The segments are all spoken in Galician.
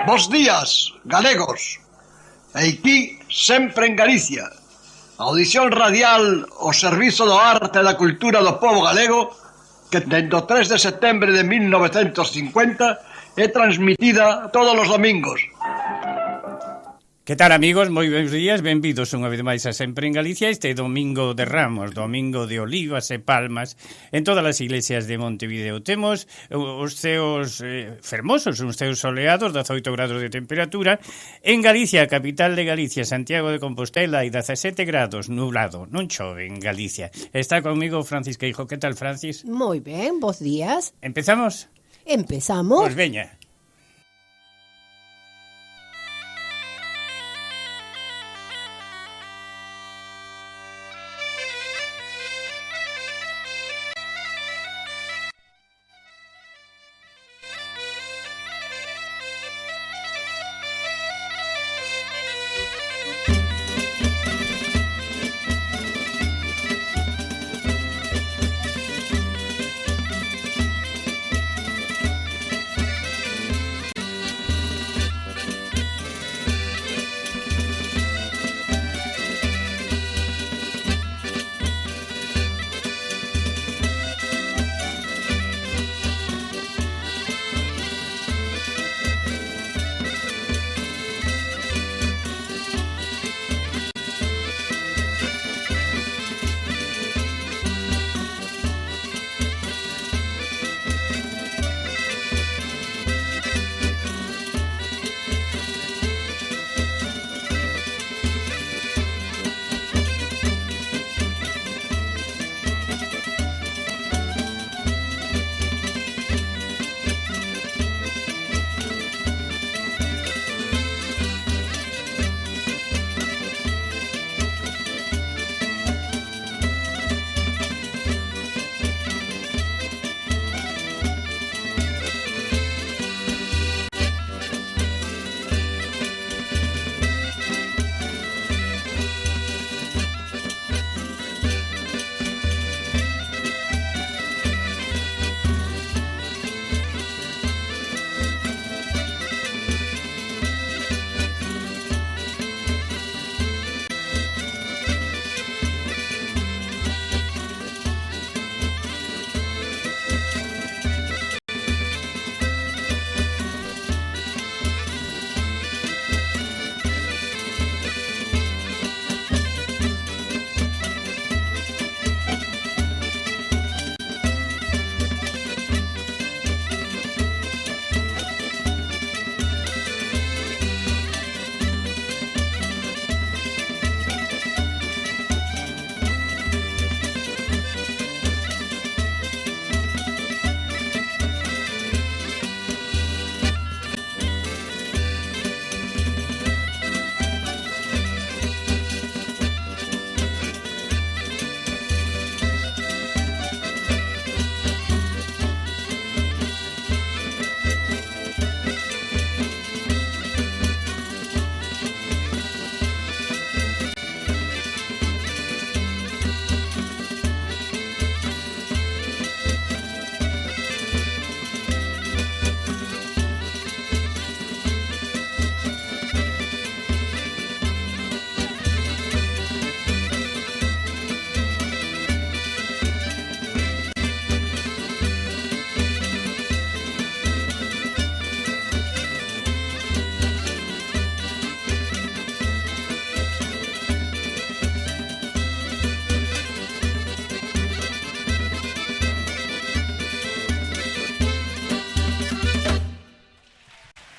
Bos días, galegos. Aquí, sempre en Galicia. Audición radial ao servizo do arte e da cultura do povo galego que dende o 3 de setembro de 1950 é transmitida todos os domingos. Que tal, amigos? Moi bons días, benvidos unha vez máis a Sempre en Galicia. Este domingo de Ramos, domingo de olivas e palmas en todas as iglesias de Montevideo. Temos os ceos fermosos, uns ceos soleados, 18 grados de temperatura. En Galicia, capital de Galicia, Santiago de Compostela, e 17 grados, nublado. Non chove en Galicia. Está conmigo Francis Queijo. Que tal, Francis? Moi ben, bons días. ¿Empezamos? Empezamos. Pois veña.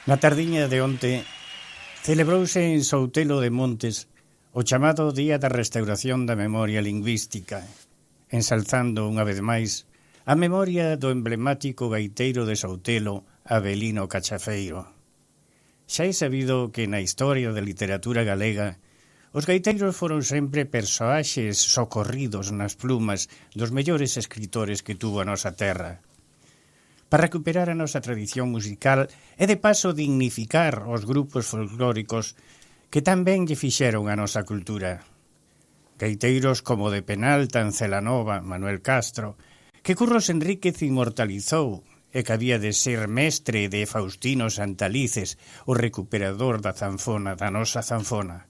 Na tardiña de onte celebrouse en Soutelo de Montes o chamado Día da Restauración da Memoria Lingüística, ensalzando unha vez máis a memoria do emblemático gaiteiro de Soutelo, Avelino Cachafeiro. Xa é sabido que na historia da literatura galega os gaiteiros foron sempre persoaxes socorridos nas plumas dos mellores escritores que tuvo a nosa terra. Para recuperar a nosa tradición musical e de paso dignificar os grupos folclóricos que tamén lle fixeron a nosa cultura. Gaiteiros como de Penalta, en Celanova, Manuel Castro, que Curros Enríquez inmortalizou e que había de ser mestre de Faustino Santalices, o recuperador da zanfona, da nosa zanfona.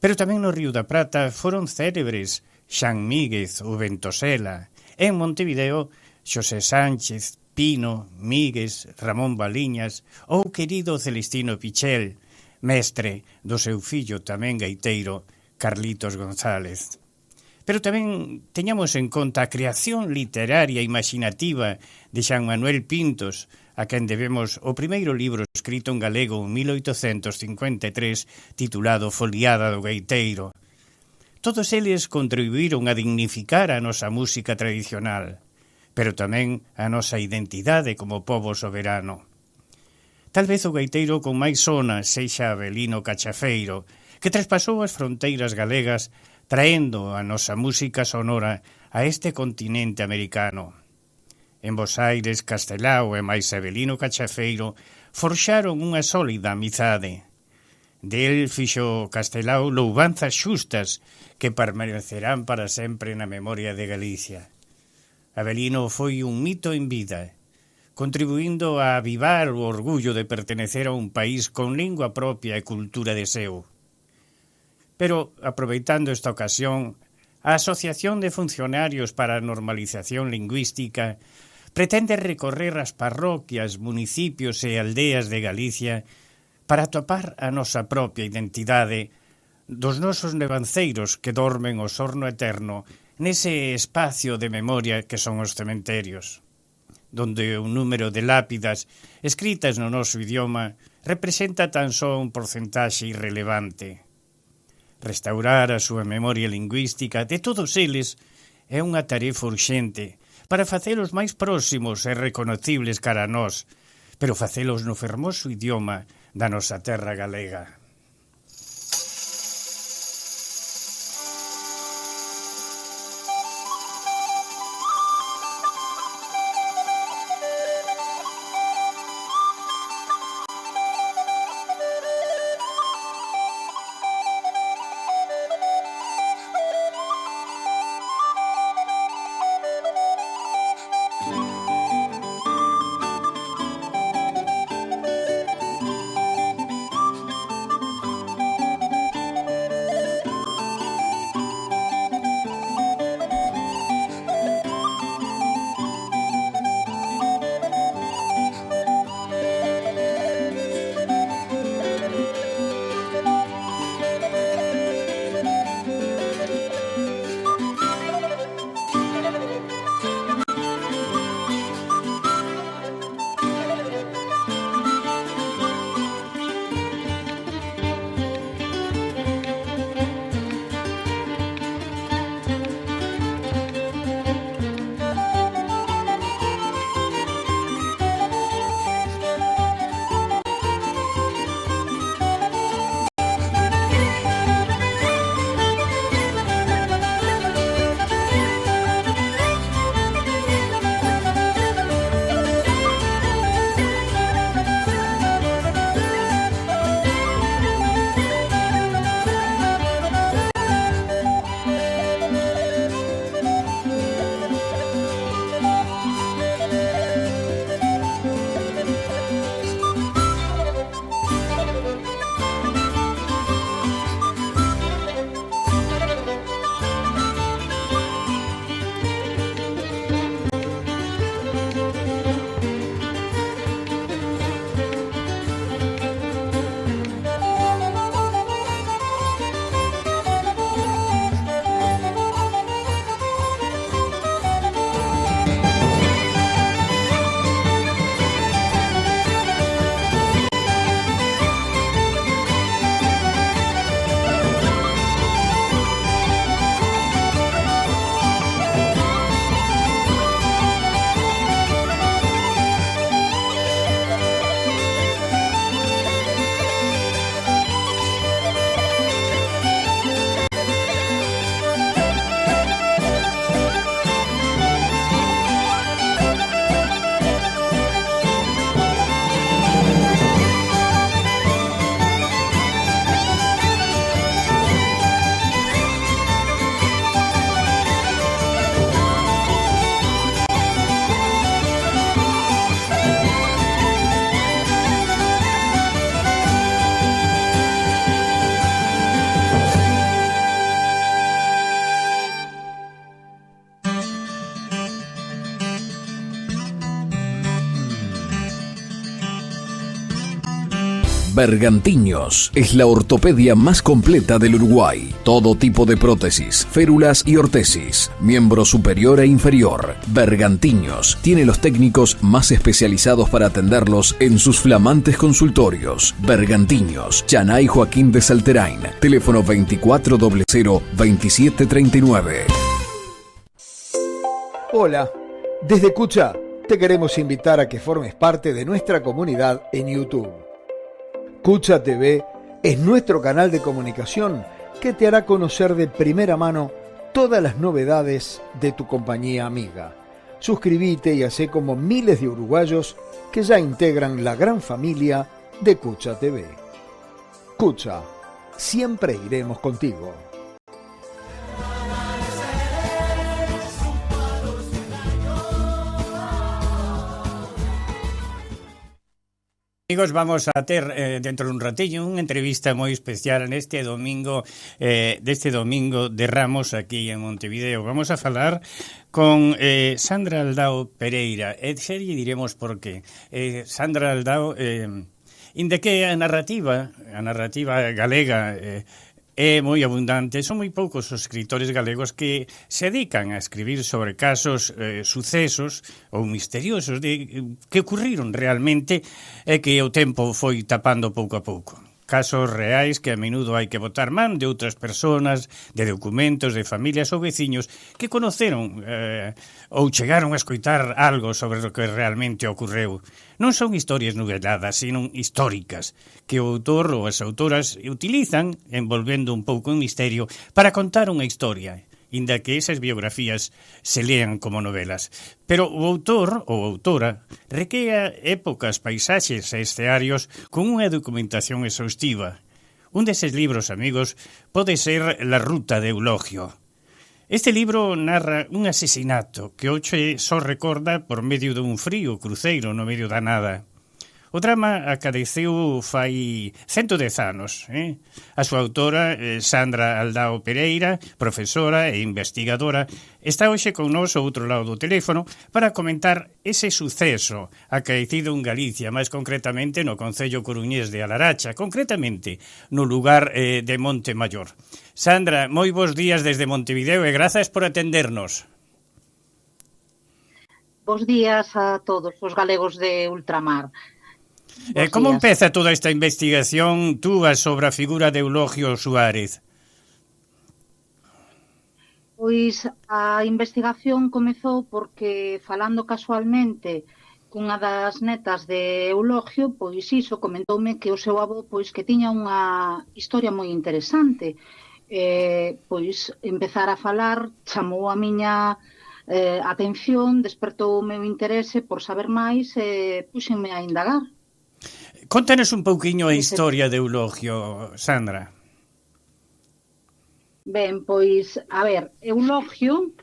Pero tamén no Río da Prata foron célebres Xan Míguez ou Ventosela, e en Montevideo Xosé Sánchez, Pino, Míguez, Ramón Baliñas ou querido Celestino Pichel, mestre do seu fillo tamén gaiteiro, Carlitos González. Pero tamén teñamos en conta a creación literaria e imaginativa de Xan Manuel Pintos, a quen debemos o primeiro libro escrito en galego en 1853 titulado Foliada do Gaiteiro. Todos eles contribuíron a dignificar a nosa música tradicional, pero tamén a nosa identidade como pobo soberano. Tal vez o gaiteiro con máis sona sexa Avelino Cachafeiro, que traspasou as fronteiras galegas traendo a nosa música sonora a este continente americano. En Bos Aires, Castelao e máis Avelino Cachafeiro forxaron unha sólida amizade. Del fixo Castelao louvanzas xustas que permanecerán para sempre na memoria de Galicia. Avelino foi un mito en vida, contribuindo a avivar o orgullo de pertenecer a un país con lingua propia e cultura de seu. Pero, aproveitando esta ocasión, a Asociación de Funcionarios para a Normalización Lingüística pretende recorrer as parroquias, municipios e aldeas de Galicia para atopar a nosa propia identidade dos nosos nevanceiros que dormen o sorno eterno nese espacio de memoria que son os cementerios, donde un número de lápidas escritas no noso idioma representa tan só un porcentaxe irrelevante. Restaurar a súa memoria lingüística de todos eles é unha tarefa urxente para facelos máis próximos e reconocibles cara a nós, pero facelos no fermoso idioma da nosa terra galega. Bergantiños es la ortopedia más completa del Uruguay. Todo tipo de prótesis, férulas y ortesis, miembro superior e inferior. Bergantiños tiene los técnicos más especializados para atenderlos en sus flamantes consultorios. Bergantiños, Chanay Joaquín de Salterain, teléfono 2400-2739. Hola, desde Cucha te queremos invitar a que formes parte de nuestra comunidad en YouTube. Cucha TV es nuestro canal de comunicación que te hará conocer de primera mano todas las novedades de tu compañía amiga. Suscríbete y hacé como miles de uruguayos que ya integran la gran familia de Cucha TV. Cucha, siempre iremos contigo. Amigos, vamos a ter dentro dun ratiño unha entrevista moi especial deste domingo de Ramos aquí en Montevideo. Vamos a falar con Sandra Aldao Pereira. E xa lle diremos por qué. Sandra Aldao, inda que a narrativa galega é moi abundante, son moi poucos os escritores galegos que se dedican a escribir sobre casos, sucesos ou misteriosos que ocurriron realmente e que o tempo foi tapando pouco a pouco. Casos reais que a menudo hai que botar man de outras persoas, de documentos, de familias ou veciños que conoceron ou chegaron a escoitar algo sobre o que realmente ocorreu. Non son historias noveladas, sino históricas, que o autor ou as autoras utilizan envolvendo un pouco en misterio para contar unha historia, inda que esas biografías se lean como novelas. Pero o autor ou autora recrea épocas, paisaxes e escearios con unha documentación exhaustiva. Un deses libros, amigos, pode ser La ruta de Eulogio. Este libro narra un asesinato que hoxe só recorda por medio dun frío cruceiro no medio da nada. O drama acadeceu fai 110 anos. A súa autora, Sandra Aldao Pereira, profesora e investigadora, está hoxe con nós ao outro lado do teléfono para comentar ese suceso acaecido en Galicia, máis concretamente no concello coruñés de Alaracha, concretamente no lugar de Monte Maior. Sandra, moi bons días desde Montevideo e grazas por atendernos. Bos días a todos os galegos de ultramar. Como empeza toda esta investigación túa sobre a figura de Eulogio Suárez? Pois a investigación comezou porque, falando casualmente cunha das netas de Eulogio, pois iso comentoume que o seu avó pois que tiña unha historia moi interesante. Pois empezar a falar chamou a miña atención, despertou o meu interese por saber máis e puxenme a indagar. Contanos un pouquiño a historia de Eulogio, Sandra. Ben, pois, a ver, Eulogio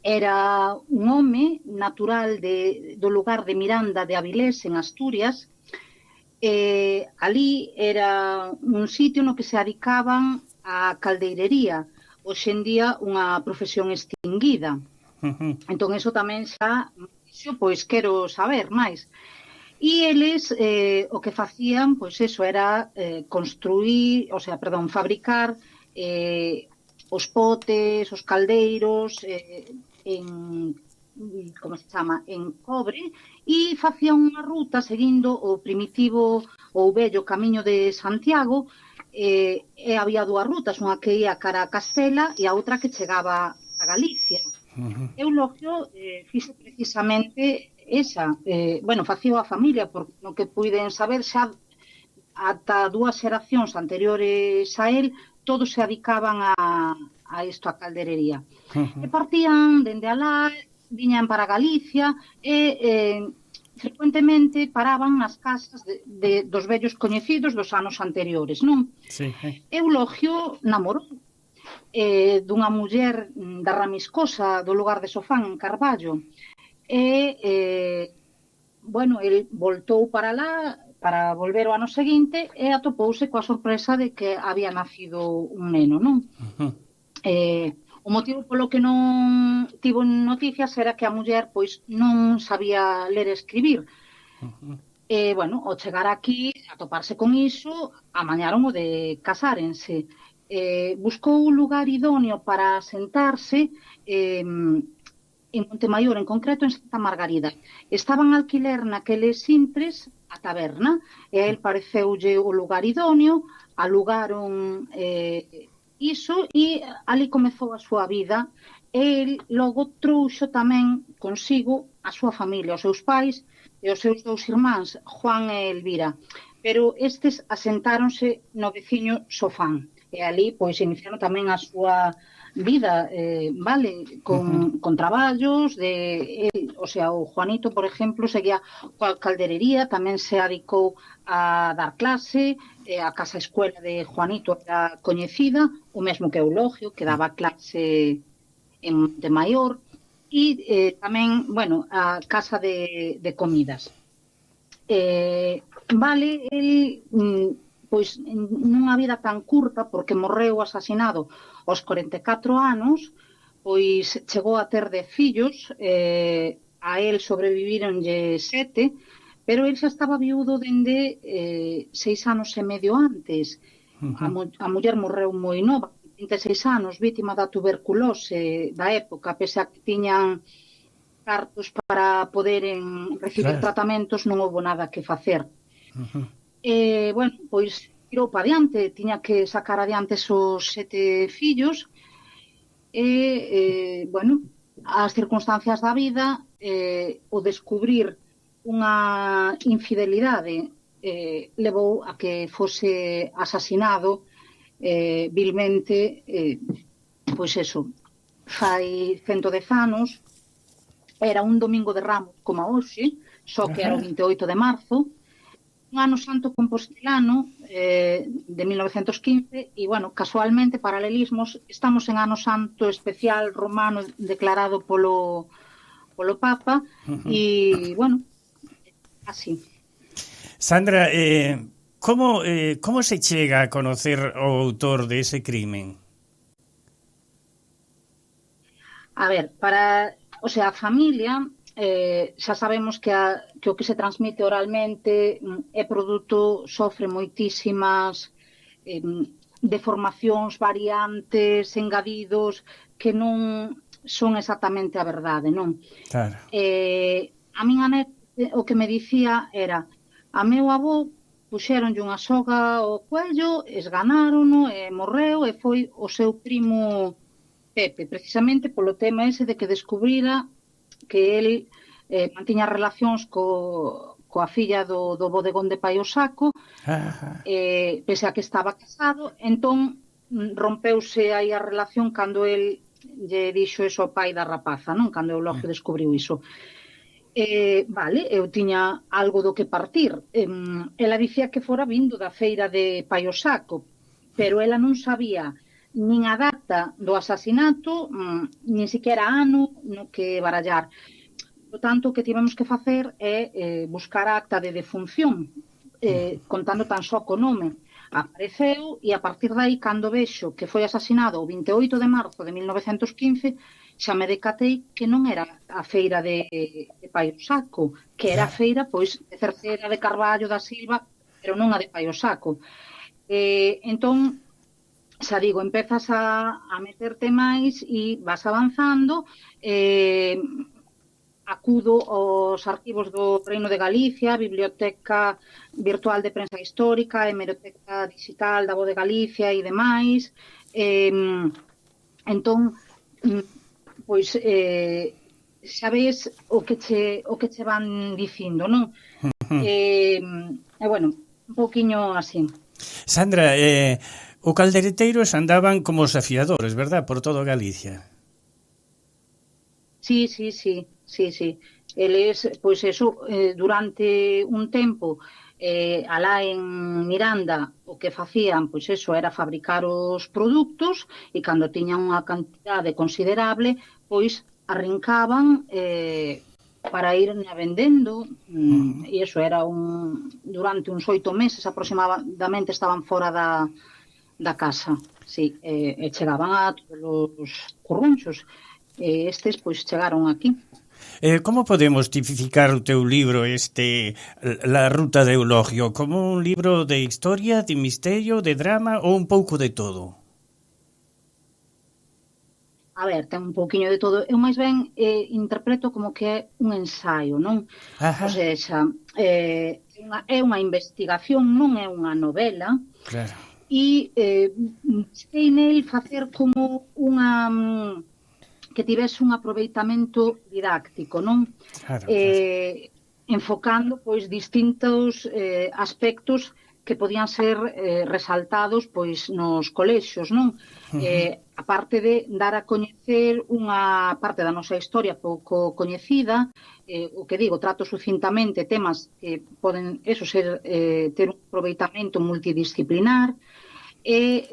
era un home natural do lugar de Miranda de Avilés, en Asturias. Ali era un sitio no que se dedicaban a caldeirería, hoxe en día unha profesión extinguida. Entón, eso tamén xa, pois, quero saber máis. E eles o que facían, pois eso, era fabricar os potes, os caldeiros en cobre, e facían unha ruta seguindo o primitivo ou vello camiño de Santiago, e había dúas rutas, unha que ia cara a Castela e a outra que chegaba a Galicia. Eulogio fixo precisamente esa, facía a familia, porque no que puiden saber xa ata dúas xeracións anteriores a él, todos se dedicaban a isto, a calderería. E partían dende alá, viñan para Galicia e frecuentemente paraban nas casas dos vellos coñecidos dos anos anteriores, non? Sí. Eulogio namorou dunha muller da Ramiscosa do lugar de Sofán, en Carballo. El voltou para lá para volver o ano seguinte e atopouse coa sorpresa de que había nacido un neno, non? O motivo polo que non tivo noticias era que a muller pois non sabía ler e escribir. E, bueno, ao chegar aquí, a toparse con iso, amañaron o de casárense. Buscou un lugar idóneo para sentarse en Montemaior, en concreto en Santa Margarida. Estaban a alquiler naqueles intres a taberna, e a él pareceulle o lugar idóneo, alugaron iso, e ali comezou a súa vida. El logo trouxo tamén consigo a súa familia, os seus pais e os seus dous irmáns, Juan e Elvira. Pero estes asentáronse no veciño Sofán. E ali, pois, iniciaron tamén a súa vida, con traballos o sea, o Juanito, por exemplo, seguía coa calderería, tamén se adicou a dar clase, a casa escuela de Juanito era coñecida, o mesmo que Eulogio, que daba clase en Montemaior, e tamén, bueno, a casa de comidas. El pois nunha vida tan curta, porque morreu asasinado aos 44 anos, pois chegou a ter 10 fillos, a el sobrevivíronlle 7, pero el xa estaba viudo dende 6 anos e medio antes. A muller morreu moi nova, 26 anos, vítima da tuberculose da época, pese a que tiñan cartos para poderen recibir tratamentos, non houve nada que facer. Bueno, pois tirou para adiante, tiña que sacar adiante esos 7 fillos e, bueno, as circunstancias da vida, o descubrir unha infidelidade levou a que fose asasinado vilmente, pois eso, fai 110 anos, era un domingo de Ramos como hoxe, só que era o 28 de marzo, un ano santo compostelano de 1915, e, bueno, casualmente, paralelismos, estamos en ano santo especial romano declarado polo Papa, e, bueno, así. Sandra, como se chega a conocer o autor de ese crimen? A ver, o sea, a familia... xa sabemos que o que se transmite oralmente é produto, sofre moitísimas deformacións, variantes, engadidos que non son exactamente a verdade, non? Claro. A min o que me dicía era: a meu avó puxéronlle unha soga ao cuello, esganárono e morreu, e foi o seu primo Pepe, precisamente polo tema ese de que descubrira que el mantiña relacións coa filla do bodegón de Pai o Saco, pese a que estaba casado. Entón rompeuse aí a relación cando el lle dixo eso ao pai da rapaza, non? Cando Eulogio descubriu iso. Vale, eu tiña algo do que partir. Ela dicía que fora vindo da feira de Pai o Saco, pero ela non sabía nin a data do asasinato, nin siquiera ano no que barallar. Por tanto, o que tivemos que facer é buscar a acta de defunción, contando tan só co nome. Apareceu, e a partir de aí, cando vexo que foi asasinado o 28 de marzo de 1915, xa me decatei que non era a feira de Pai o Saco, que era a feira, pois, de Cercera, de Carballo, da Silva, pero non a de Pai o Saco. Entón, xa digo, empezas a meterte máis e vas avanzando, acudo aos arquivos do Reino de Galicia, Biblioteca Virtual de Prensa Histórica, Hemeroteca Digital da Voz de Galicia e demais. Entón, pois, xa ves o que che van dicindo, non? Bueno, un pouquiño así. Sandra, o caldereteiros andaban como os afiadores, verdad? Por todo Galicia. Sí. Eles, pois eso, durante un tempo, alá en Miranda, o que facían, pois eso, era fabricar os produtos, e cando tiñan unha cantidade considerable, pois arrincaban para ir vendendo, e eso era durante uns 8 meses aproximadamente estaban fora da casa, sí, e chegaban a todos os currunchos, e estes pois chegaron aquí. Como podemos tipificar o teu libro, La Ruta de Eulogio? Como un libro de historia, de misterio, de drama ou un pouco de todo? A ver, ten un pouquiño de todo. Eu máis ben interpreto como que é un ensaio, non? Ajá. O sea, é unha investigación, non é unha novela. Claro. E busquei nel facer como unha que tivese un aproveitamento didáctico, non? Claro. Enfocando pois distintos aspectos que podían ser resaltados pois nos colexios, non? A parte de dar a coñecer unha parte da nosa historia pouco coñecida, o que digo, trato sucintamente temas que poden ser ter un aproveitamento multidisciplinar e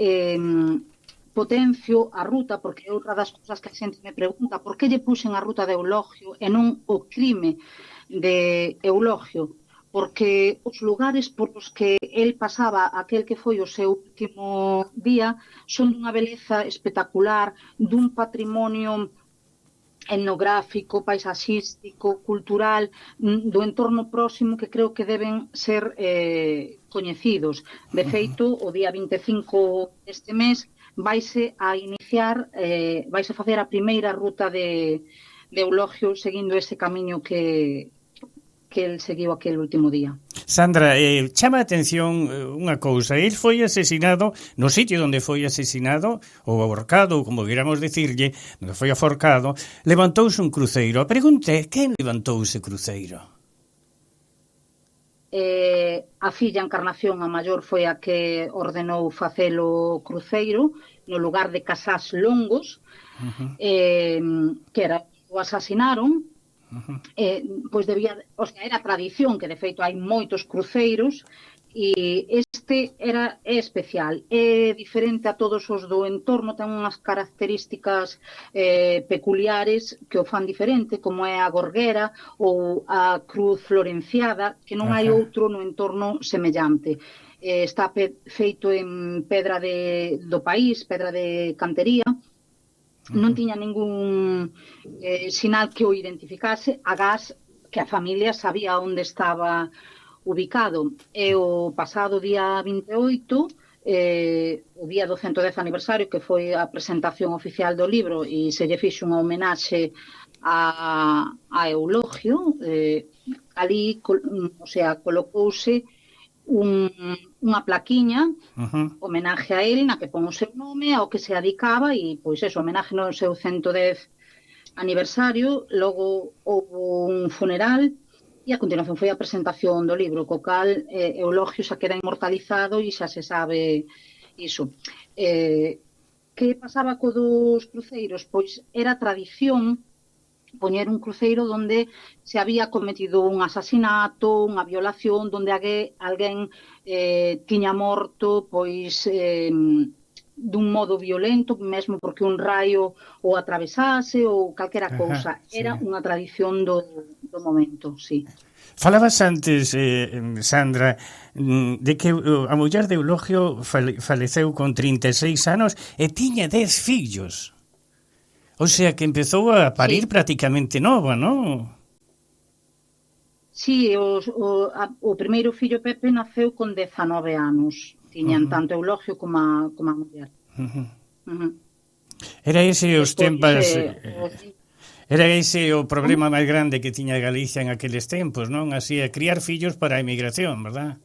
potencio a ruta, porque é outra das cousas que a xente me pregunta, por que lle puxen a ruta de Eulogio e non o crime de Eulogio? Porque os lugares por os que el pasaba aquel que foi o seu último día son dunha beleza espectacular, dun patrimonio etnográfico, paisaxístico, cultural, do entorno próximo que creo que deben ser coñecidos. De feito, o día 25 deste mes vaise a iniciar, vaise a facer a primeira ruta de Eulogio seguindo ese camiño que el seguiu aquel último día. Sandra, chama a atención unha cousa. El foi asesinado no sitio onde foi asesinado, ou ahorcado, como queramos decirlle, onde foi aforcado, levantouse un cruceiro. A pregunta é, quen levantou ese cruceiro? A filla Encarnación, a maior, foi a que ordenou facelo cruceiro no lugar de Casás Longos, que o asasinaron. Pois debía, o sea, era tradición, que de feito hai moitos cruceiros, e este é especial, é diferente a todos os do entorno, ten unhas características peculiares que o fan diferente, como é a gorguera ou a cruz florenciada, que non hai outro no entorno semellante. Está feito en pedra do país, pedra de cantería. Non tiña ningún sinal que o identificase, agás que a familia sabía onde estaba ubicado. E o pasado día 28, o día do 110 aniversario, que foi a presentación oficial do libro, e se lle fixe unha homenaxe a Eulogio, ali, o sea, colocouse unha plaquiña, homenaje a él, na que pon o seu nome, ao que se adicaba, e pois eso, homenaje no seu 110 aniversario. Logo houve un funeral e a continuación foi a presentación do libro, co cal Eulogio xa queda inmortalizado e xa se sabe iso. Que pasaba co dos cruceiros? Pois era tradición poñer un cruceiro onde se había cometido un asasinato, unha violación, onde alguén tiña morto pois dun modo violento, mesmo porque un raio o atravesase ou calquera cousa. Era unha tradición do momento, sí. Falabas antes, Sandra, de que a muller de Eulogio faleceu con 36 anos e tiña 10 fillos. O sea, que empezou a parir prácticamente nova, non? Sí, o primeiro fillo Pepe naceu con 19 anos. Tiñan tanto Eulogio como a muller. Era ese os tempos... Era ese o problema máis grande que tiña Galicia en aqueles tempos, non? Así, a criar fillos para a emigración, verdad?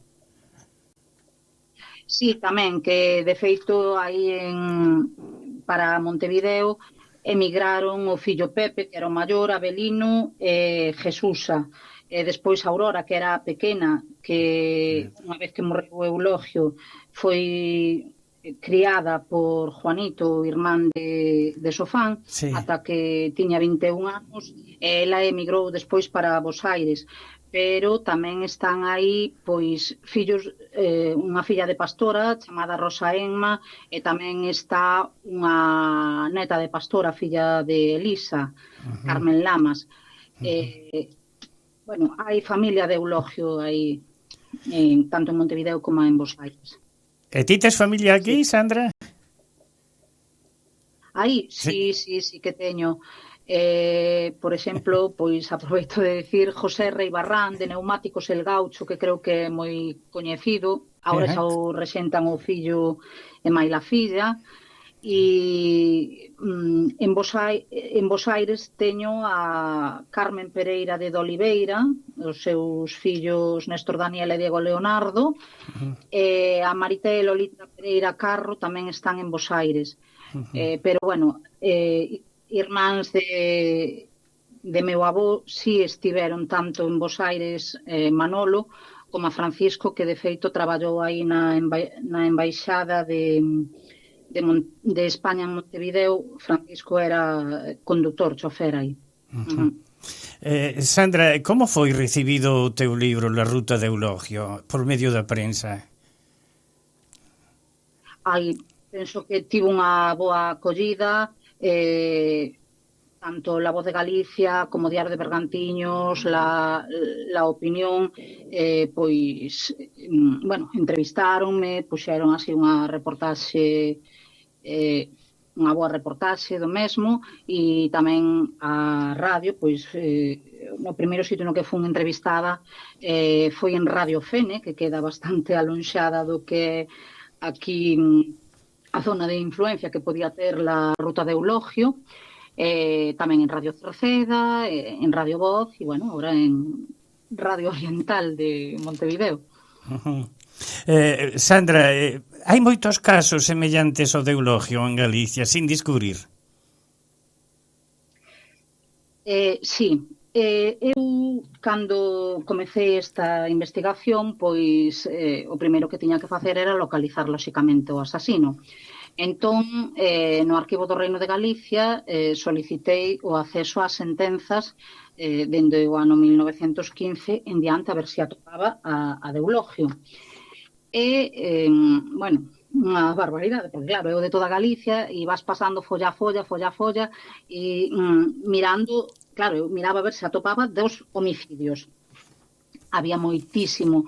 Sí, tamén, que de feito aí para Montevideo emigraron o fillo Pepe, que era o maior, Avelino e Jesusa. E despois Aurora, que era pequena, que unha vez que morreu Eulogio foi criada por Juanito, o irmán de Sofán, ata que tiña 21 anos, e ela emigrou despois para Bos Aires. Pero tamén están aí pois fillos, unha filla de pastora chamada Rosa Enma, e tamén está unha neta de pastora, filla de Elisa, Carmen Lamas. Bueno, hai familia de Eulogio aí, tanto en Montevideo como en Bos Aires. E ti tes familia aquí, Sandra? Aí, sí que teño. Por exemplo, pois aproveito de decir José Rei Barrán, de Neumáticos El Gaucho, que creo que é moi coñecido. Agora xa o rexentan o fillo e maila filla. E en Bos Aires teño a Carmen Pereira de Oliveira, os seus fillos Néstor Daniel e Diego Leonardo, e a Marité e Lolita Pereira Carro tamén están en Bos Aires. Pero, bueno, irmáns de meu avó si estiveron tanto en Bos Aires, Manolo, como a Francisco, que de feito traballou aí na embaixada de España en Montevideo. Francisco era conductor, chofer aí. Sandra, como foi recibido o teu libro La Ruta de Eulogio por medio da prensa? Penso que tivo unha boa acollida, tanto La Voz de Galicia como Diario de Bergantiños, La Opinión, pois, bueno, entrevistáronme, puxeron así unha reportaxe, unha boa reportaxe do mesmo, e tamén a radio, pois, no primeiro sitio no que fun entrevistada foi en Radio Fene, que queda bastante alonxada do que aquí a zona de influencia que podía ter la Ruta de Eulogio, tamén en Radio Cerceda, en Radio Voz, e, bueno, ahora en Radio Oriental de Montevideo. Sandra, hai moitos casos semellantes ao de Eulogio en Galicia, sin descubrir? Sí. Eu, cando comecei esta investigación, pois o primeiro que tiña que facer era localizar, lóxicamente, o asasino. Entón, no Arquivo do Reino de Galicia solicitei o acceso ás sentenzas dende o ano 1915 en diante, a ver se atopaba a de Eulogio. E, bueno, unha barbaridade, porque claro, eu de toda Galicia e vas pasando folla a folla e mirando, claro, eu miraba a ver se atopaba dos homicidios. Había moitísimo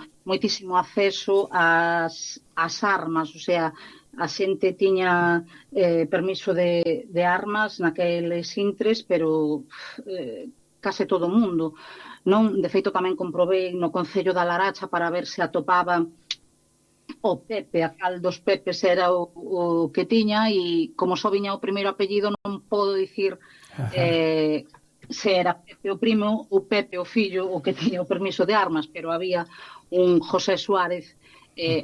acceso ás armas, o sea, a xente tiña permiso de armas naqueles intres, pero case todo o mundo, non? De feito, tamén comprobei no Concello da Laracha para ver se atopaba o Pepe, a cal dos Pepes era o que tiña, e como só viña o primeiro apellido non podo dicir se era Pepe o primo ou Pepe o fillo o que tiña o permiso de armas, pero había un José Suárez,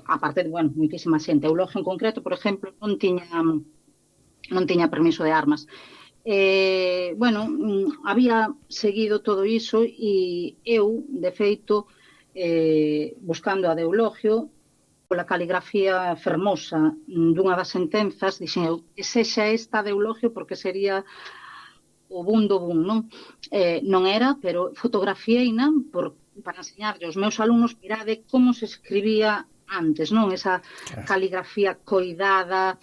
aparte de, bueno, moitísima xente. Eulogio en concreto, por exemplo, non tiña permiso de armas. Bueno, había seguido todo iso e eu, de feito, buscando a de Eulogio, pola caligrafía fermosa dunha das sentenzas, dixen eu, que sexa esta de Eulogio, porque sería o boom do boom, non? Non era, pero fotografiei-na para enseñarlle aos meus alumnos, mirade como se escribía antes, non? Esa caligrafía coidada,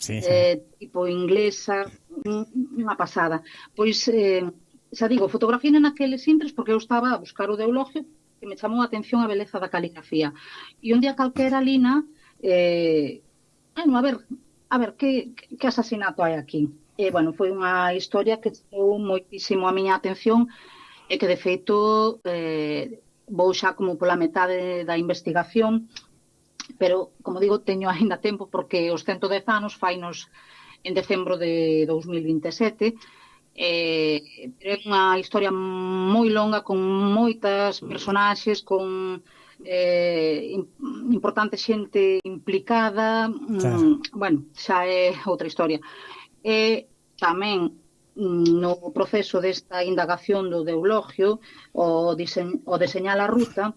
tipo inglesa, unha pasada. Pois, xa digo, fotografiei naqueles intres porque eu estaba a buscar o de Eulogio, que me chamou a atención a beleza da caligrafía. E un día calquera, Lina, bueno, a ver, que asasinato hai aquí? Bueno, foi unha historia que chamou moitísimo a miña atención e que, de feito, vou xa como pola metade da investigación, pero, como digo, teño aínda tempo porque os 110 anos fainos en decembro de 2027, pero é unha historia moi longa, con moitas personaxes, con importante xente implicada, bueno, xa é outra historia. Tamén no proceso desta indagación do de Eulogio, o deseñar a ruta,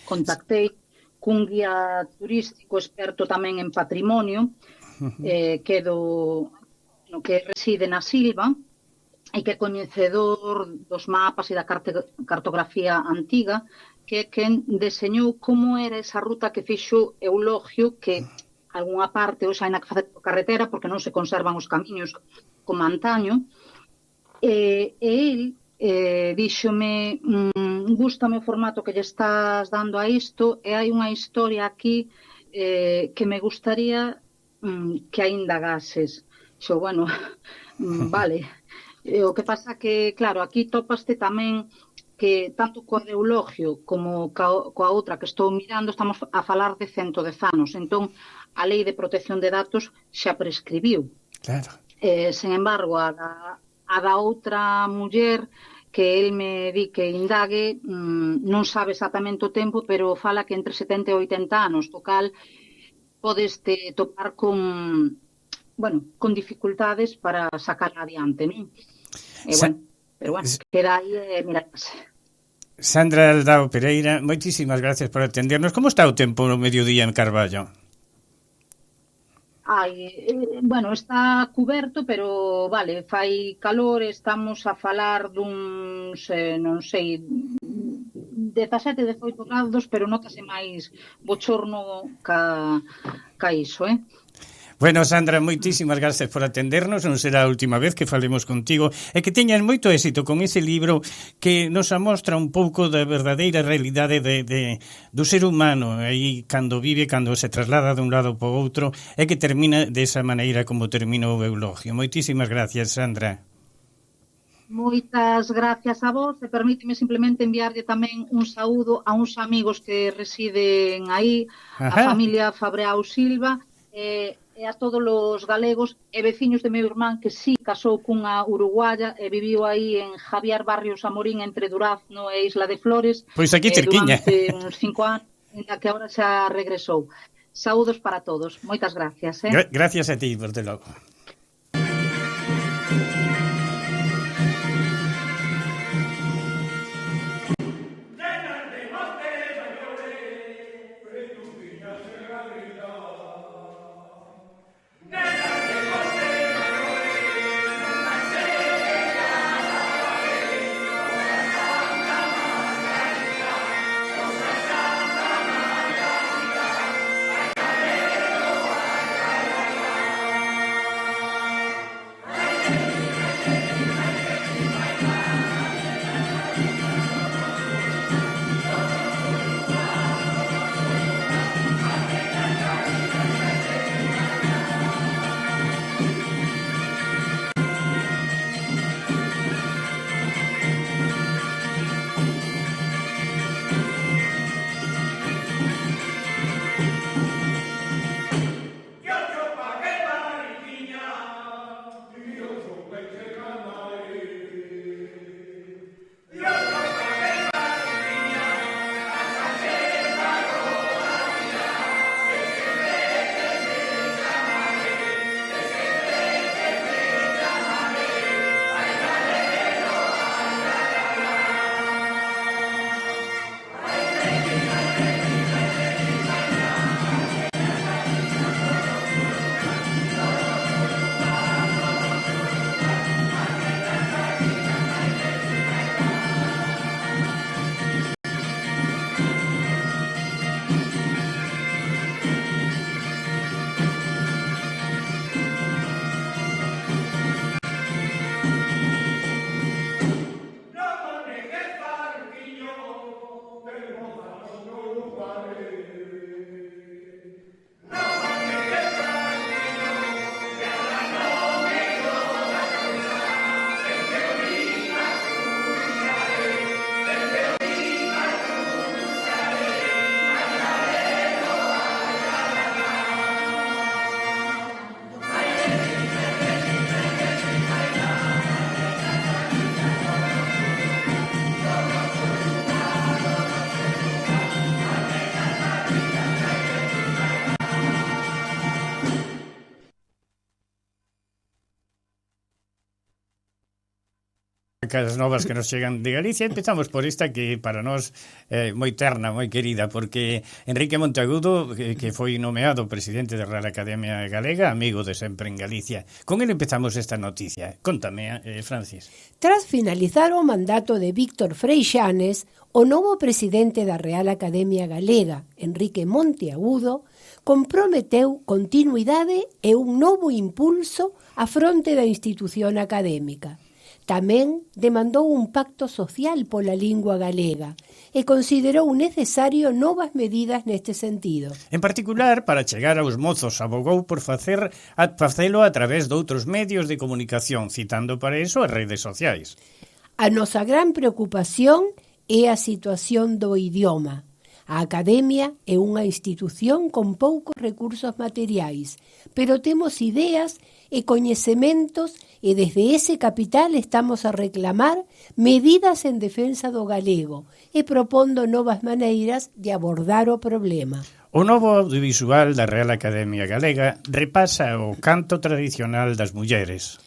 contactei cun guía turístico experto tamén en patrimonio, que reside na Silva, e que é coñecedor dos mapas e da cartografía antiga, que é quen deseñou como era esa ruta que fixo Eulogio, que algunha parte hoxe hai na carretera porque non se conservan os camiños como antaño, e el díxome, gústame o formato que lle estás dando a isto, e hai unha historia aquí que me gustaría que a indagases. Xo, bueno, vale, O que pasa que, claro, aquí topaste tamén que tanto co adeulogio como coa outra que estou mirando estamos a falar de 110 anos. Entón, a Lei de Protección de Datos xa prescribiu. Claro. Sen embargo, a da outra muller que el me di que indague, non sabe exactamente o tempo, pero fala que entre 70 e 80 anos, tocal podes te topar con dificultades para sacarla adiante, non? Pero bueno, queda aí mirarse. Sandra Aldao Pereira, moitísimas gracias por atendernos. Como está o tempo no mediodía en Carballo? Está cuberto, pero vale, fai calor, estamos a falar duns, 17, 18 grados, pero notase máis bochorno ca iso, Bueno, Sandra, moitísimas gracias por atendernos, non será a última vez que falemos contigo e que teñas moito éxito con ese libro que nos amostra un pouco da verdadeira realidade do ser humano aí cando vive, cando se traslada dun lado para o outro e que termina desa maneira como terminou o eulogio. Moitísimas gracias, Sandra. Moitas gracias a vos e permíteme simplemente enviarlle tamén un saúdo a uns amigos que residen aí, a familia Fabreau Silva e a todos os galegos e veciños de meu irmán que sí casou cunha uruguaya e viviu aí en Javier Barrios Amorín entre Durazno e Isla de Flores. Pois aquí cerquiña. Durante uns 5 anos, que agora xa regresou. Saúdos para todos. Moitas gracias. Gracias a ti, por te logo. As novas que nos chegan de Galicia. Empezamos por esta que para nós é moi terna, moi querida, porque Enrique Monteagudo, que foi nomeado presidente da Real Academia Galega, amigo de sempre en Galicia. Con ele empezamos esta noticia. Contame, Francis. Tras finalizar o mandato de Víctor Freixanes, o novo presidente da Real Academia Galega, Enrique Monteagudo, comprometeu continuidade e un novo impulso á fronte da institución académica. Tamén demandou un pacto social pola lingua galega e considerou necesario novas medidas neste sentido. En particular, para chegar aos mozos, abogou por facelo a través doutros medios de comunicación, citando para iso as redes sociais. A nosa gran preocupación é a situación do idioma. A Academia é unha institución con poucos recursos materiais, pero temos ideas e coñecementos e desde ese capital estamos a reclamar medidas en defensa do galego e propondo novas maneiras de abordar o problema. O novo audiovisual da Real Academia Galega repasa o canto tradicional das mulleres.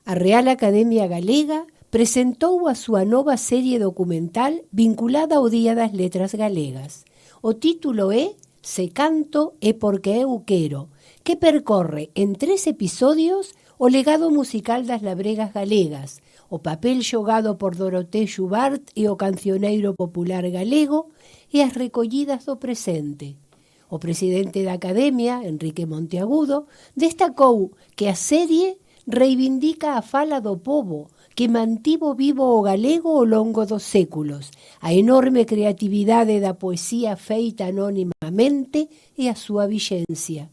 A Real Academia Galega presentou a súa nova serie documental vinculada ao Día das Letras Galegas. O título é Se canto é porque eu quero, que percorre en 3 episodios o legado musical das labregas galegas, o papel xogado por Doroté Xubart e o cancioneiro popular galego e as recollidas do presente. O presidente da Academia, Enrique Monteagudo, destacou que a serie reivindica a fala do pobo, que mantivo vivo o galego ao longo dos séculos, a enorme creatividade da poesía feita anónimamente e a súa vixencia.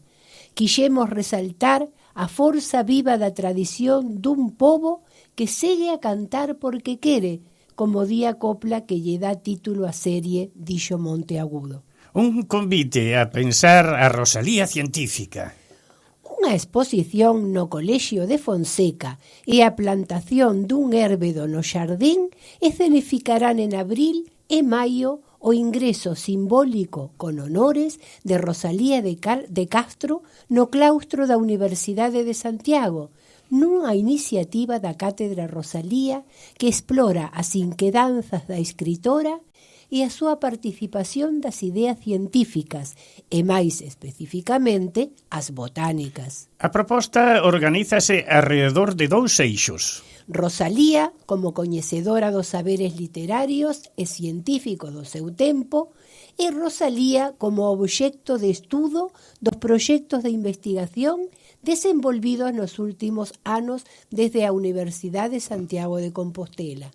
Quixemos resaltar a forza viva da tradición dun pobo que segue a cantar porque quere, como di a copla que lle dá título á serie, dixo Monteagudo. Un convite a pensar a Rosalía científica. Unha exposición no Colexio de Fonseca e a plantación dun érbedo no xardín escenificarán en abril e maio o ingreso simbólico con honores de Rosalía de Castro no claustro da Universidade de Santiago, nunha iniciativa da Cátedra Rosalía que explora as inquedanzas da escritora e a súa participación das ideas científicas e, máis especificamente, as botánicas. A proposta organízase alrededor de 2 eixos. Rosalía, como coñecedora dos saberes literarios e científicos do seu tempo, e Rosalía como obxecto de estudo dos proxectos de investigación desenvolvidos nos últimos anos desde a Universidade de Santiago de Compostela.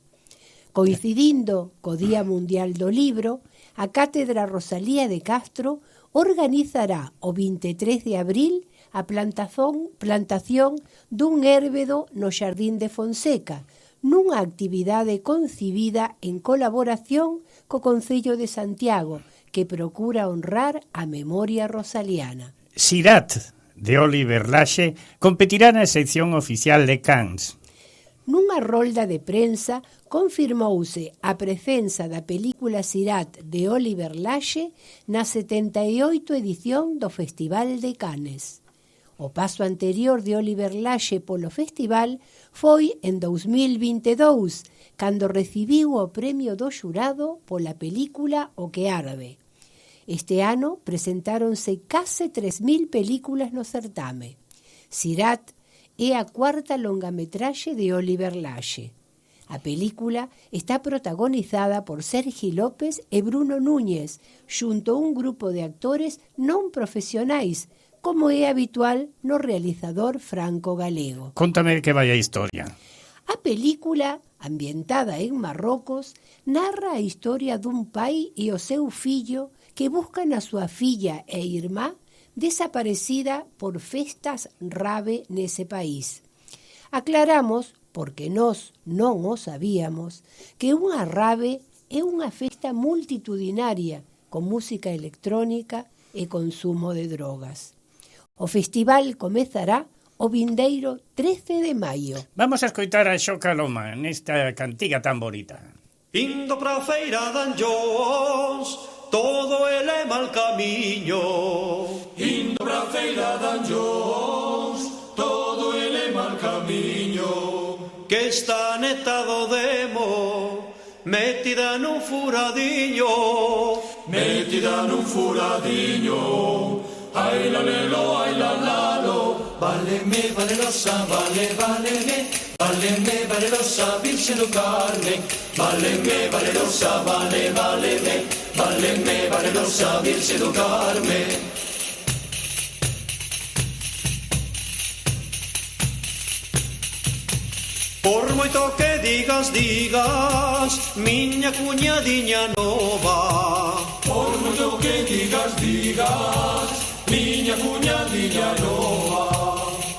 Coincidindo co Día Mundial do Libro, a Cátedra Rosalía de Castro organizará o 23 de abril a plantación dun érbedo no Xardín de Fonseca, nunha actividade concibida en colaboración co Concello de Santiago, que procura honrar a memoria rosaliana. Sirat, de Oliver Laxe, competirá na sección oficial de Cannes. Nunha rolda de prensa confirmouse a presenza da película Sirat de Oliver Laxe na 78 edición do Festival de Cannes. O paso anterior de Oliver Laxe polo festival foi en 2022, cando recibiu o premio do xurado pola película O que arde. Este ano presentáronse case 3.000 películas no certame. Sirat é a 4ª longametraxe de Oliver Laxe. A película está protagonizada por Sergi López e Bruno Núñez, xunto a un grupo de actores non profesionais, como é habitual no realizador franco-galego. Contame que vai a historia. A película, ambientada en Marrocos, narra a historia dun pai e o seu fillo que buscan a súa filla e irmá desaparecida por festas rave nese país. Aclaramos, porque nós non o sabíamos, que unha rave é unha festa multitudinaria con música electrónica e consumo de drogas. O festival comezará o vindeiro 13 de maio. Vamos a escoitar a Xoca Loma nesta cantiga tan bonita. Indo pra feira de Anllóns, todo ele mal camiño. Indo pra feira de Anllóns, todo ele mal camiño. Que está neta do demo, metida nun furadiño. Metida nun furadiño. Ai la lelo, ai la lalo. Váleme, valerosa, váleme. Váleme, valerosa, Virxe do Carmen. Váleme, valerosa, váleme. Váleme, valerosa, Virxe do Carmen. Por moito que digas, miña cuñadiña nova. Por moito que digas, miña cuñadiña nova.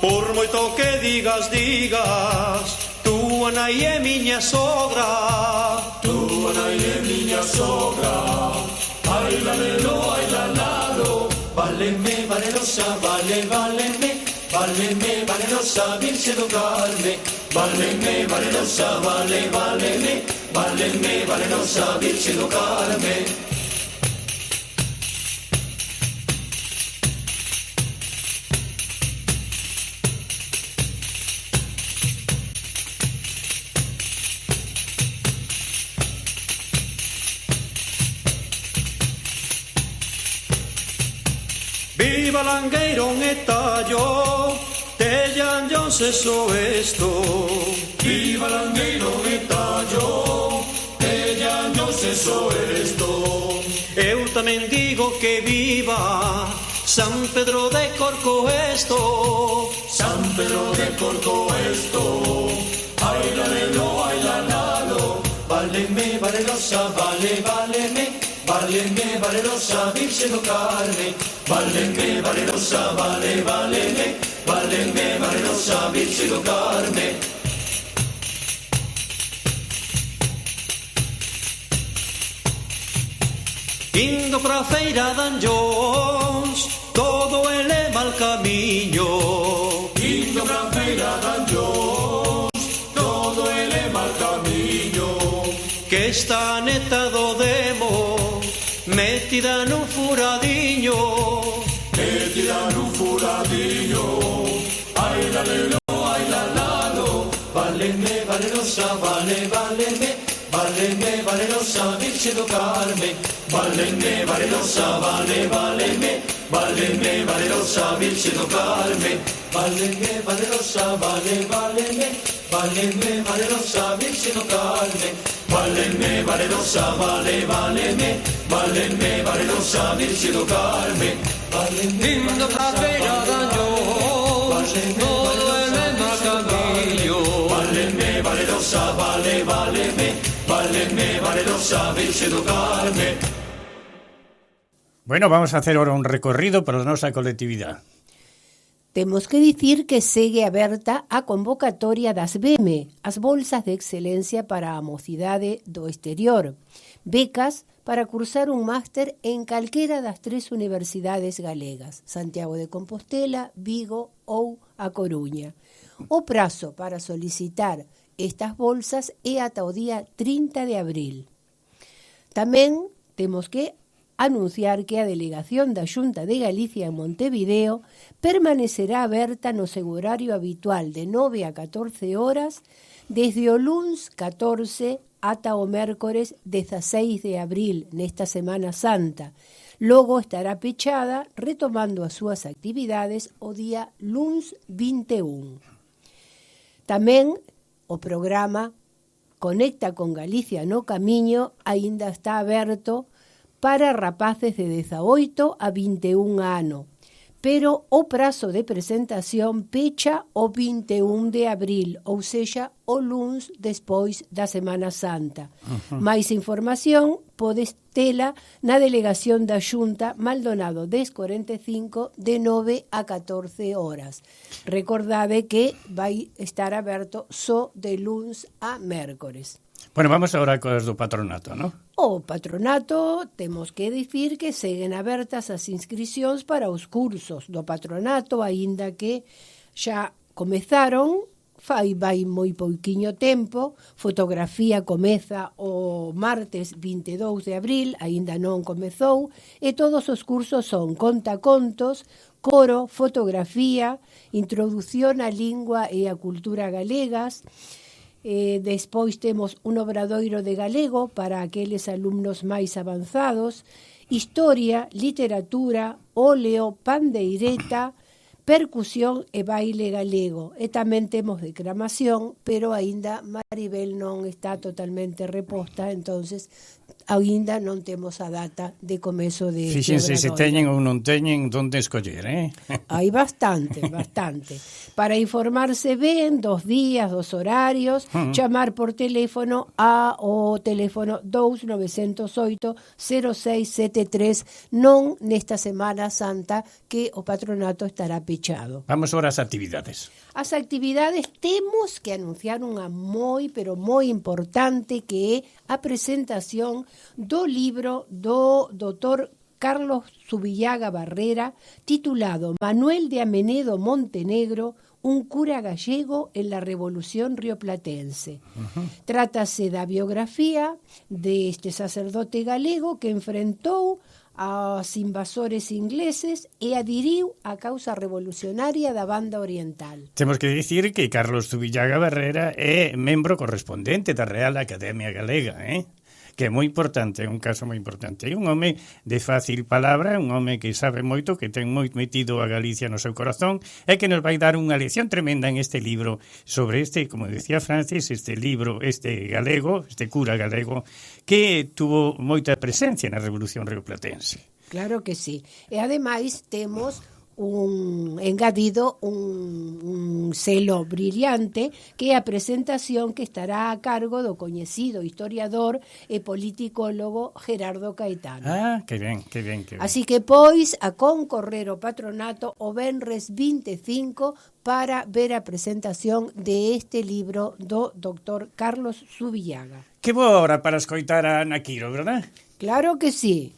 Por moito que digas, túa nai é miña sogra. Túa nai é miña sogra. Ai la lelo, ai la lalo. Váleme, valerosa, váleme. Váleme, valerosa, Virxe do Carme. Váleme, valerosa, váleme. Váleme, valerosa, Virxe do Carme. Viva Langueirón e Tallo, tellan se so esto. Viva Langueirón e Tallo, tellan se so esto. Eu tamén digo que viva San Pedro de Corcoesto. San Pedro de Corcoesto. Ai la lelo, ai la lalo. Váleme, valerosa, váleme. Váleme, valerosa, Virxe do Carme. Váleme, valerosa, váleme. Váleme, valerosa, Virxe do Carme. Indo pra feira de Anllóns, todo ele mal camiño. Indo pra feira de Anllóns, todo ele mal camiño. Que está neta do demo, metida nun furadiño. Metida nun furadiño. Ai la lelo, ai la lalo. Váleme, valerosa, váleme. Váleme, valerosa, Virxe do Carme. Váleme, valerosa, váleme. Váleme, valerosa, Virxe do Carme. Váleme, valerosa, váleme. Váleme, valerosa, Virxe do Carme. Váleme, valerosa, váleme. Váleme, valerosa, Virxe do Carme. Indo pra feira de Anllóns, todo ele mal camiño. Váleme, valerosa, váleme. Váleme, valerosa, Virxe do Carme. Bueno, vamos a hacer ahora un recorrido para a nosa colectividade. Temos que dicir que segue aberta a convocatoria das BEME, as Bolsas de Excelencia para a Mocidade do Exterior, becas para cursar un máster en calquera das 3 universidades galegas, Santiago de Compostela, Vigo ou A Coruña. O prazo para solicitar estas bolsas é ata o día 30 de abril. Tamén temos que anunciar que a delegación da Xunta de Galicia en Montevideo permanecerá aberta no seu horario habitual de 9 a 14 horas desde o luns 14 ata o mércores 16 de abril nesta Semana Santa. Logo estará pechada retomando as súas actividades o día luns 21. Tamén o programa Conecta con Galicia no Camiño aínda está aberto para rapaces de 18 a 21 anos, pero o prazo de presentación pecha o 21 de abril, ou sexa, o luns despois da Semana Santa. Máis información podes tela na delegación da Xunta Maldonado 1045 de 9 a 14 horas. Recordade que vai estar aberto só de luns a mércores. Bueno, vamos agora coas do patronato, non? O patronato, temos que dicir que seguen abertas as inscricións para os cursos do patronato, aínda que xa comezaron, vai moi pouquiño tempo. Fotografía comeza o martes 22 de abril, aínda non comezou, e todos os cursos son contacontos, coro, fotografía, introdución á lingua e á cultura galegas. Despois temos un obradoiro de galego para aqueles alumnos máis avanzados, historia, literatura, óleo, pandeireta, percusión e baile galego. E tamén temos declamación, pero aínda Maribel non está totalmente reposta, entonces aínda non temos a data de comezo de Fíxense se Obradoiro. teñen ou non teñen donde escoller, Hai bastante. Para informarse ben dos días, dos horarios, chamar por teléfono ao teléfono 2908-0673, non nesta Semana Santa que o patronato estará pechado. Vamos ahora ás actividades. As actividades temos que anunciar unha pero moi importante, que é a presentación do libro do Dr. Carlos Zubillaga Barrera, titulado Manuel de Amenedo Montenegro, un cura gallego en la Revolución rioplatense. Trátase da biografía deste sacerdote galego que enfrentou aos invasores ingleses e adhiriu á causa revolucionaria da Banda Oriental. Temos que dicir que Carlos Zubillaga Barrera é membro correspondente da Real Academia Galega, que é moi importante, é un caso moi importante. É un home de fácil palabra, un home que sabe moito, que ten moi metido a Galicia no seu corazón, e que nos vai dar unha lección tremenda en este libro sobre este, como decía Francis, este libro, este galego, este cura galego, que tuvo moita presencia na Revolución rioplatense. Claro que sí. E ademais temos un engadido, un selo brillante, que é a presentación que estará a cargo do coñecido historiador e politicólogo Gerardo Caetano. Que ben. Así que, pois, a concorrer o patronato o venres 25 para ver a presentación de este libro do Dr. Carlos Zubillaga. Que boa hora para escoitar a Ana Quiro, verdad? Claro que sí.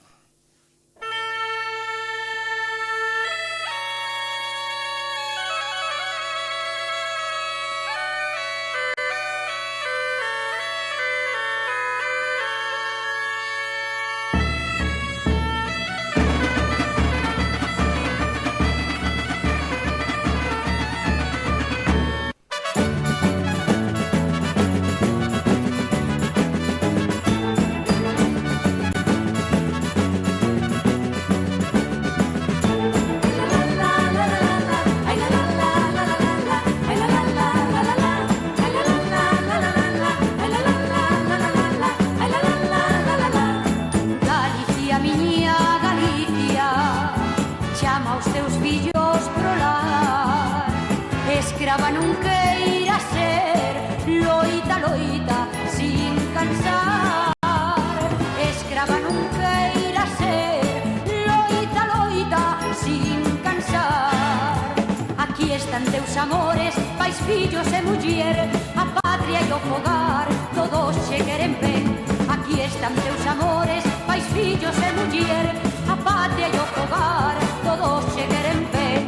Amores, pais, fillos e muller, a patria e o fogar, todos che queren ben. Aquí están teus amores, pais, fillos e muller, a patria e o fogar, todos che queren ben.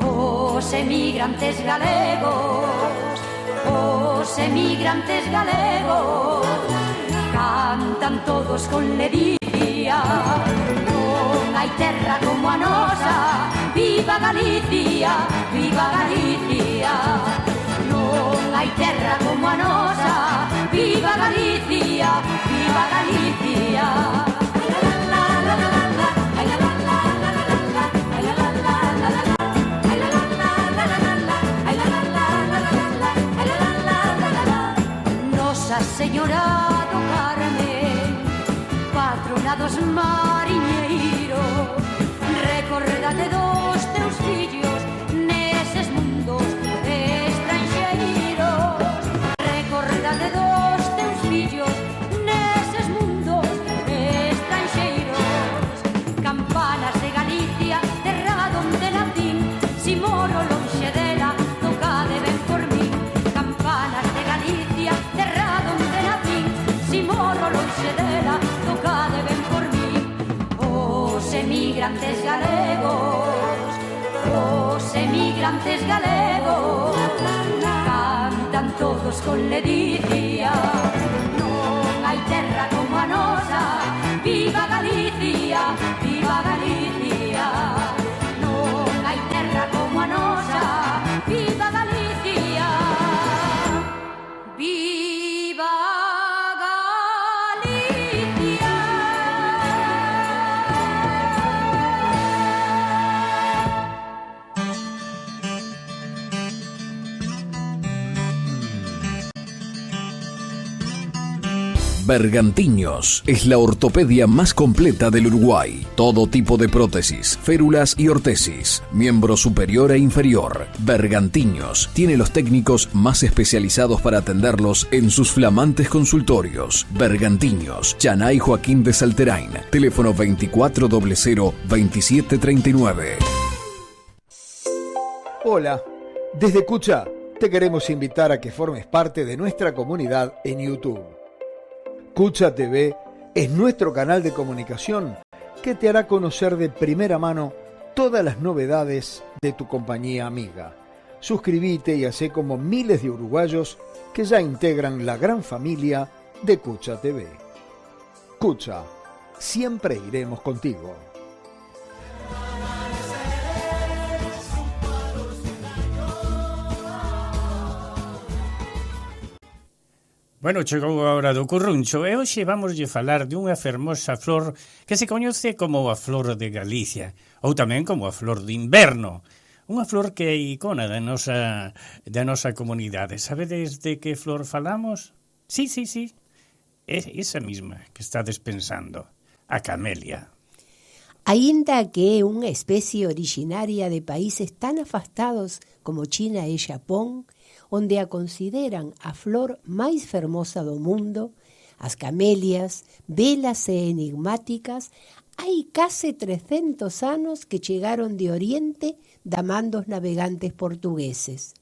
Os emigrantes galegos, cantan todos con ledicia. Non hai terra como a nosa, viva Galicia, viva Galicia. Non hai terra como a nosa, viva Galicia, viva Galicia. Nosa Señora do Carmen, patrona dos mariñeiros, recordade dos teus fillos neses mundos estranxeiros. Recordade dos teus fillos neses mundos estranxeiros. Campanas de Galicia, terra donde nacín, si moro lonxe dela, tocade ben por min. Campanas de Galicia, terra donde nacín, si moro lonxe dela, tocade ben por min. Os emigrantes galegos, cantan todos con ledicia. Non hai terra como a nosa, viva Galicia, viva Galicia. Non hai terra como a nosa, viva Galicia, viva Galicia. Bergantiños es la ortopedia más completa del Uruguay. Todo tipo de prótesis, férulas y ortesis, miembro superior e inferior. Bergantiños tiene los técnicos más especializados para atenderlos en sus flamantes consultorios. Bergantiños, Chanay Joaquín de Salterain, teléfono 2400-2739. Hola, desde Cucha te queremos invitar a que formes parte de nuestra comunidad en YouTube. Cucha TV es nuestro canal de comunicación que te hará conocer de primera mano todas las novedades de tu compañía amiga. Suscríbete y hacé como miles de uruguayos que ya integran la gran familia de Cucha TV. Cucha, siempre iremos contigo. Bueno, chegou a hora do curruncho e hoxe vamoslle falar dunha fermosa flor que se coñece como a flor de Galicia ou tamén como a flor de inverno. Unha flor que é icona da nosa comunidade. Sabedes de que flor falamos? Sí. É esa mesma que estades pensando, a camelia. Aínda que é unha especie originaria de países tan afastados como China e Xapón, onde a consideran a flor máis fermosa do mundo, as camelias, belas e enigmáticas, hai case 300 anos que chegaron de Oriente da man dos navegantes portugueses.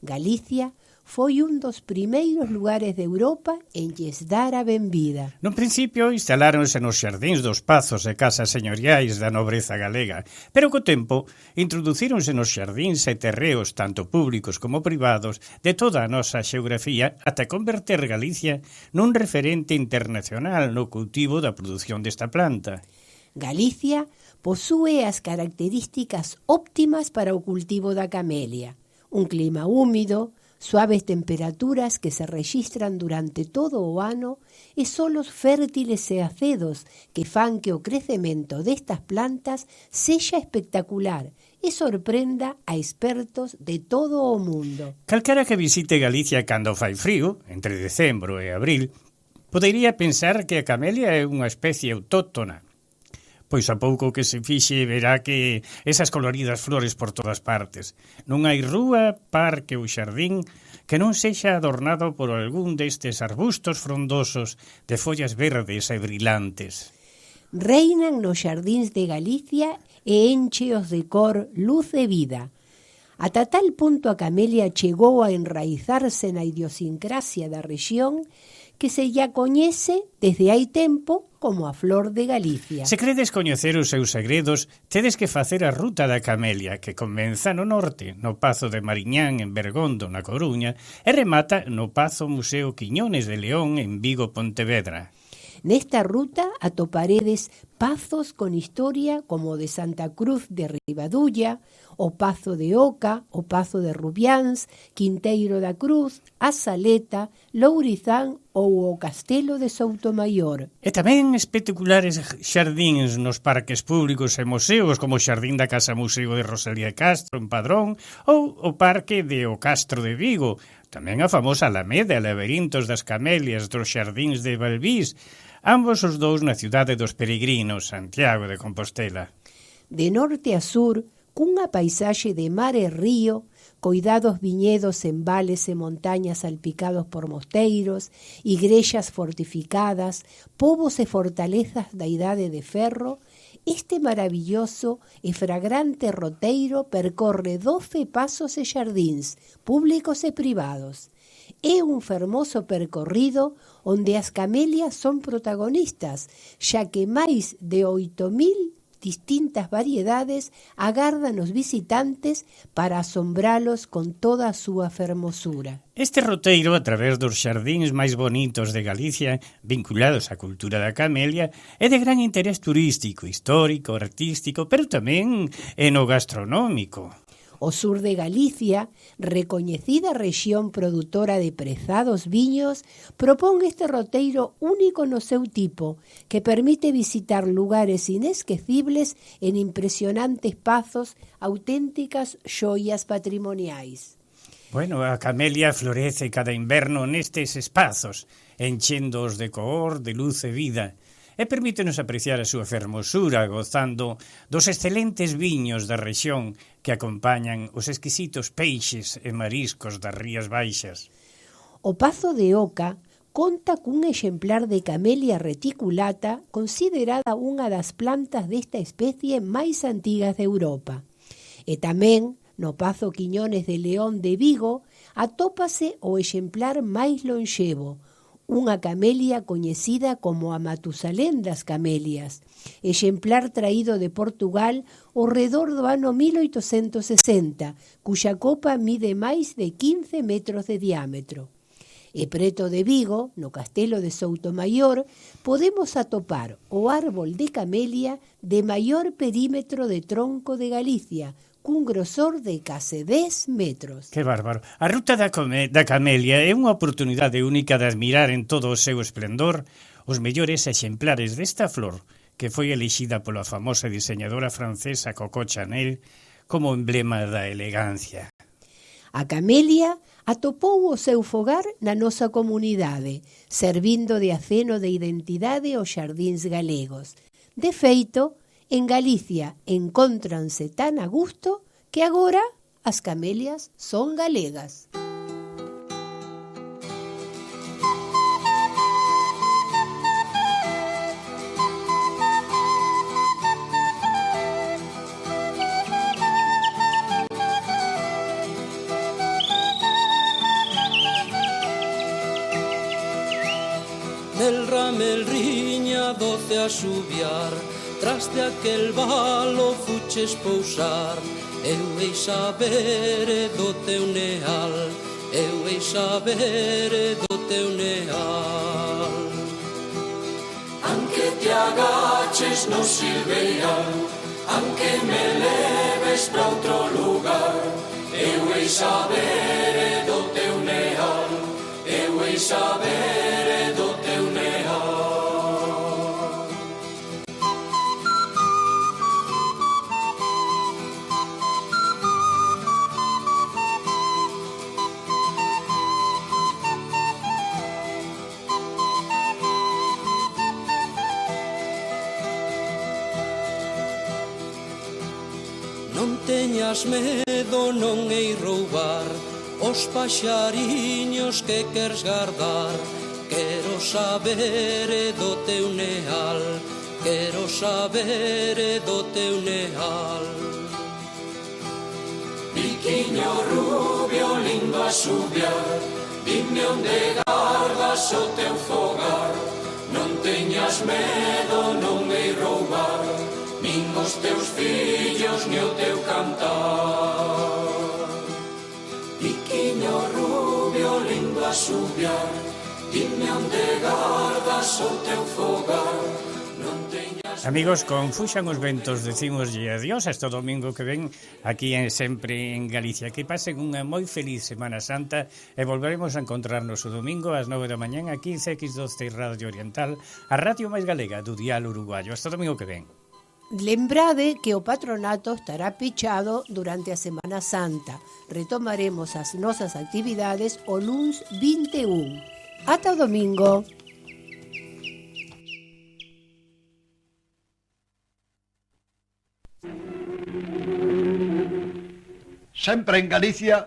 Galicia foi un dos primeiros lugares de Europa en lles dar a benvida. No principio instaláronse nos xardíns dos pazos e casas señoriais da nobreza galega, pero co tempo introducíronse nos xardíns e terreos tanto públicos como privados de toda a nosa xeografía ata converter Galicia nun referente internacional no cultivo da produción desta planta. Galicia posúe as características óptimas para o cultivo da camelia, un clima húmido, suaves temperaturas que se rexistran durante todo o ano e solos fértiles e acedos que fan que o crecemento destas plantas sexa espectacular e sorprenda a expertos de todo o mundo. Calquera que visite Galicia cando fai frío, entre decembro e abril, podería pensar que a camelia é unha especie autóctona. Pois a pouco que se fixe verá que esas coloridas flores por todas partes. Non hai rúa, parque ou xardín que non sexa adornado por algún destes arbustos frondosos de follas verdes e brillantes. Reinan nos xardíns de Galicia e encheos de cor, luz e vida. Ata tal punto a camelia chegou a enraizarse na idiosincrasia da rexión que se lla coñece desde hai tempo como a flor de Galicia. Se credes coñecer os seus segredos, tedes que facer a ruta da camelia, que comeza no norte, no Pazo de Mariñán, en Bergondo, na Coruña, e remata no Pazo Museo Quiñones de León, en Vigo, Pontevedra. Nesta ruta atoparedes pazos con historia como o de Santa Cruz de Ribadulla, o Pazo de Oca, o Pazo de Rubiáns, Quinteiro da Cruz, a Saleta, Lourizán ou o Castelo de Soutomaior. E tamén espectaculares xardíns nos parques públicos e museos como o Xardín da Casa Museo de Rosalía Castro en Padrón ou o Parque de O Castro de Vigo, tamén a famosa Alameda e Laberintos das Camelias dos Xardíns de Valvís, ambos os dous na cidade dos peregrinos, Santiago de Compostela. De norte a sur, cunha paisaxe de mar e río, coidados viñedos en vales e montañas salpicados por mosteiros, igrexas fortificadas, povos e fortalezas da idade de ferro, este maravilloso e fragrante roteiro percorre 12 pasos e xardíns, públicos e privados. É un fermoso percorrido onde as camelias son protagonistas, xa que máis de 8.000 distintas variedades agardan os visitantes para asombralos con toda a súa fermosura. Este roteiro, a través dos xardíns máis bonitos de Galicia, vinculados á cultura da camelia, é de gran interés turístico, histórico, artístico, pero tamén no gastronómico. O sur de Galicia, recoñecida rexión produtora de prezados viños, propón este roteiro único no seu tipo, que permite visitar lugares inesquecibles en impresionantes pazos, auténticas xoias patrimoniais. Bueno, a camelia florece cada inverno nestes espazos. enchéndoos de cor, de luz e vida, e permítenos apreciar a súa fermosura gozando dos excelentes viños da rexión que acompañan os exquisitos peixes e mariscos das Rías Baixas. O Pazo de Oca conta cun exemplar de Camellia reticulata considerada unha das plantas desta especie máis antigas de Europa. E tamén, no Pazo Quiñones de León de Vigo, atópase o exemplar máis lonxevo, unha camelia coñecida como a Matusalén das camelias, exemplar traído de Portugal ao redor do ano 1860, cuxa copa mide máis de 15 metros de diámetro. E preto de Vigo, no castelo de Soutomaior, podemos atopar o árbol de camelia de maior perímetro de tronco de Galicia, cun grosor de case 10 metros. Que bárbaro. A ruta da camelia é unha oportunidade única de admirar en todo o seu esplendor os mellores exemplares desta flor, que foi elixida pola famosa diseñadora francesa Coco Chanel como emblema da elegancia. A camelia atopou o seu fogar na nosa comunidade, servindo de aceno de identidade aos xardíns galegos. De feito, en Galicia encóntranse tan a gusto que agora as camelias son galegas. Nel ramel riña doce a xubiar, tras de aquel valo fuches pousar. Eu hei saber do teu neal, eu hei saber do teu neal. Anque te agaches no silveiral, anque me leves pra outro lugar, eu hei saber do teu neal, eu hei saber do teu neal. Non teñas medo, non hei roubar os paxariños que queres gardar. Quero saber do teu neal, quero saber do teu neal. Biquiño rubio, lindo a xubiar, dime onde gardas o teu fogar. Non teñas medo, non hei roubar, nin os teus fillos, ni o teu cantar. Biquiño rubio, lindo a xubiar, dime onde gardas o teu fogar. Non teñas... Amigos, con Fuxan os ventos decimoslle adiós hasta o domingo que ven aquí sempre en Galicia. Que pasen unha moi feliz Semana Santa e volveremos a encontrarnos o domingo ás 9 da mañán aquí en CX12 Radio Oriental, a radio máis galega do dial uruguayo. Hasta o domingo que ven. Lembrade que o patronato estará pechado durante a Semana Santa. Retomaremos as nosas actividades o luns 21. Ata o domingo. Sempre en Galicia,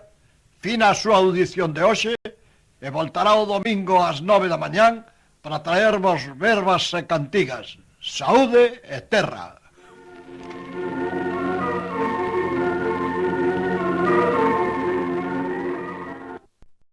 fina a súa audición de hoxe e voltará o domingo ás 9 da mañán para traervos verbas e cantigas. Saúde e terra.